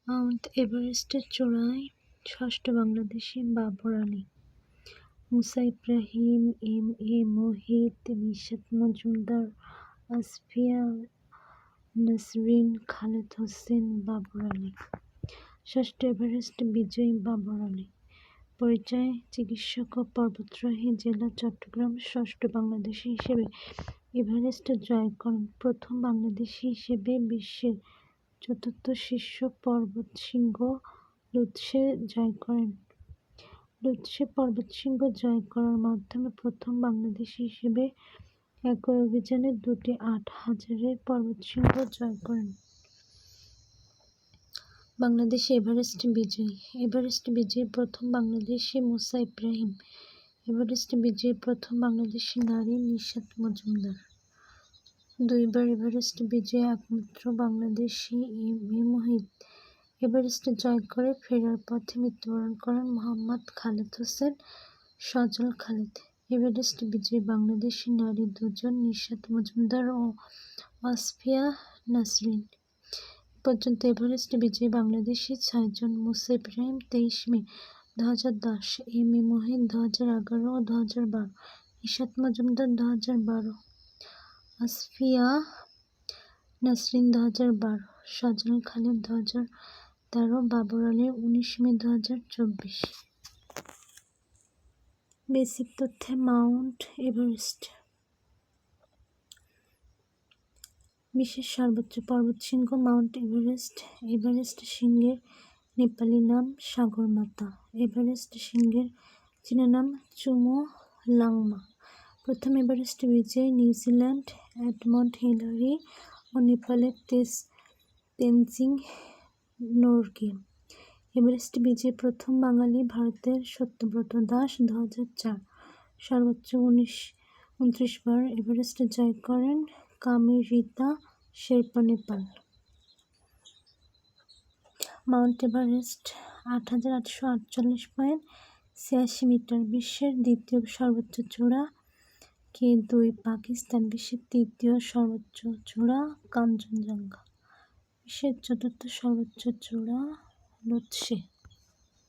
Mount এভারেস্টের চূড়ায় ষষ্ঠ বাংলাদেশি বাবর আলী, মুসা ইব্রাহিম, এম এ মোহিত, নিশাত মজুমদার, আসফিয়া নাসরিন, খালেদ হোসেন, বাবর আলী। ষষ্ঠ এভারেস্ট বিজয়ী বাবর আলী। পরিচয়: চিকিৎসক ও পর্বতারোহী, জেলা চট্টগ্রাম। ষষ্ঠ বাংলাদেশী হিসেবে এভারেস্ট জয় করেন। প্রথম বাংলাদেশী হিসেবে বিশ্বের চতুর্থ শীর্ষ পর্বতশৃঙ্গ লুৎসে জয় করেন। লুৎসে পর্বতশৃঙ্গ জয় করার মাধ্যমে প্রথম বাংলাদেশী হিসেবে একই অভিযানে দুটি ৮,০০০-এর পর্বতশৃঙ্গ জয় করেন। বাংলাদেশে এভারেস্ট বিজয়ী। এভারেস্ট বিজয়ী প্রথম বাংলাদেশী মুসা ইব্রাহিম। এভারেস্ট বিজয়ী প্রথম বাংলাদেশী নারী নিশাত মজুমদার। দুইবার এভারেস্ট বিজয়ী একমাত্র Bangladeshi M A Mohit. Everest জয় করে ফেরার পথে মৃত্যুবরণ করেন মোহাম্মদ খালেদ হোসেন সজল খালেদ। এভারেস্ট বিজয়ী বাংলাদেশী নারী দুজন, নিশাত মজুমদার ও আসফিয়া নাসরিন। পর্যন্ত এভারেস্ট বিজয়ী বাংলাদেশী ৬ জন: মুসা ইব্রাহিম ২৩ মে ২০১০, M A Mohit ২০১১ O ২০১২, Nishat Majumdar ২০১২, Asfia Nasrin ২০১২, Sajal Khaled ২০১৩, Babur Ali ১৯ May ২০২৪। Basic তথ্যে মাউন্ট এভারেস্ট বিশ্বের সর্বোচ্চ পর্বতশৃঙ্গ মাউন্ট এভারেস্ট। এভারেস্ট শৃঙ্গের নেপালি নাম সাগরমাতা। এভারেস্ট শৃঙ্গের চীনা নাম চুমো লাংমা। প্রথম এভারেস্ট বিজয়ী নিউজিল্যান্ড এডমন্ড হিলারি ও নেপালের তেনজিং নোরগে। এভারেস্ট বিজয়ী প্রথম বাঙালি ভারতের সত্যব্রত দাস ২০০৪। সর্বোচ্চ ২৯ বার এভারেস্ট জয় করেন কামেরিতা শেরপা, নেপাল। মাউন্ট এভারেস্ট ৮,৮৪৮.৮৬ মিটার। বিশ্বের দ্বিতীয় সর্বোচ্চ চূড়া K2, পাকিস্তান। বিশ্বের তৃতীয় সর্বোচ্চ চূড়া কাঞ্চনজঙ্ঘা। বিশ্বের চতুর্থ সর্বোচ্চ চূড়া লুৎসে।